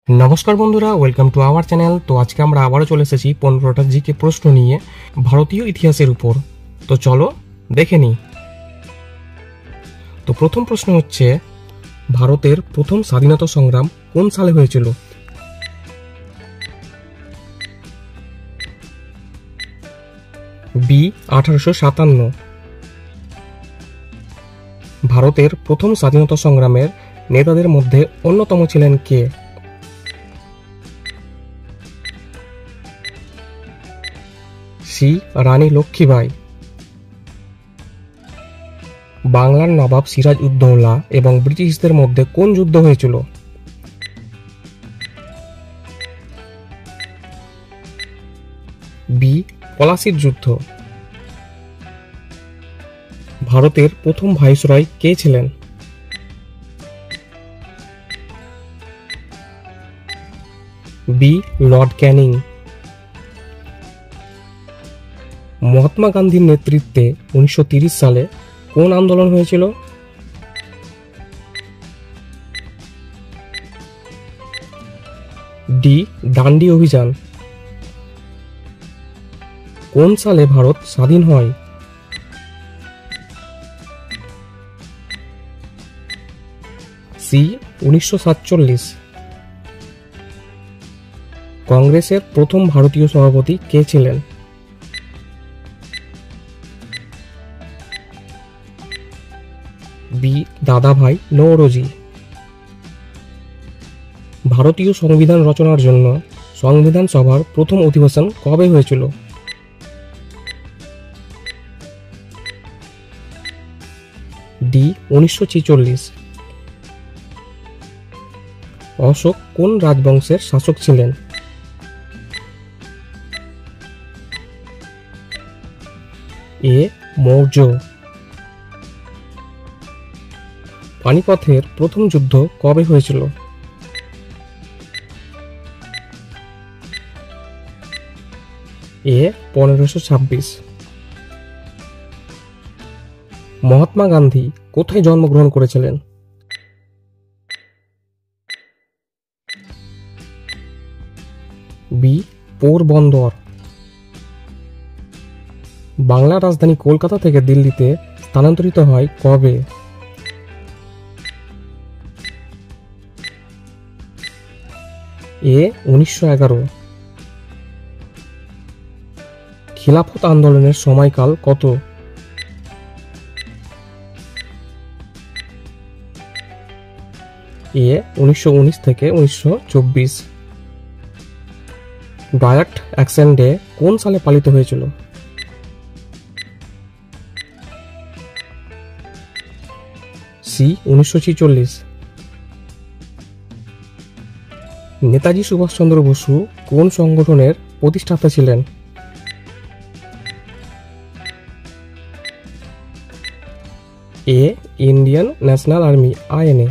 নমস্কার বন্ধুরা, welcome to our channel. তো আজকে আমরা আবারও চলে এসেছি 15টা জিকে প্রশ্ন নিয়ে ভারতীয় ইতিহাসের উপর। তো চলো দেখে নিই। তো প্রথম প্রশ্ন হচ্ছে, ভারতের প্রথম স্বাধীনতা সংগ্রাম কোন সালে হয়েছিল? বি 1857। ভারতের প্রথম স্বাধীনতা সংগ্রামের নেতাদের মধ্যে অন্যতম ছিলেন কে? সি রানী লক্ষ্মীবাঈ। বাংলার নবাব সিরাজ উদ্দৌলা এবং ব্রিটিশদের মধ্যে কোন যুদ্ধ হয়েছিল? বি পলাশির যুদ্ধ। ভারতের প্রথম ভাইসরয় কে ছিলেন? B Lord Canning. মহাত্মা গান্ধীর নেতৃত্বে 1930 সালে কোন আন্দোলন হয়েছিল? ডি ডান্ডি অভিযান। কোন সালে ভারত স্বাধীন হয়? সি 1947। কংগ্রেসের প্রথম ভারতীয় সভাপতি কে ছিলেন? বি দাদাভাই নওরোজি। ভারতীয় সংবিধান রচনার জন্য সংবিধান সভার প্রথম অধিবেশন কবে হয়েছিল? ডি 1946। অশোক কোন রাজবংশের শাসক ছিলেন? এ মৌর্য। পানিপথের প্রথম যুদ্ধ কবে হয়েছিল? এ 1526। মহাত্মা গান্ধী কোথায় জন্মগ্রহণ করেছিলেন? বি পোরবন্দর। বাংলার রাজধানী কলকাতা থেকে দিল্লিতে স্থানান্তরিত হয় কবে? এ 1911। খিলাফত আন্দোলনের সময়কাল কত? এ 1919 থেকে 1924। ডায়াট অ্যাকশন ডে কোন সালে পালিত হয়েছিল? সি 1946। নেতাজি সুভাষচন্দ্র বসু কোন সংগঠনের প্রতিষ্ঠাতা ছিলেন? এ ইন্ডিয়ান ন্যাশনাল আর্মি INA।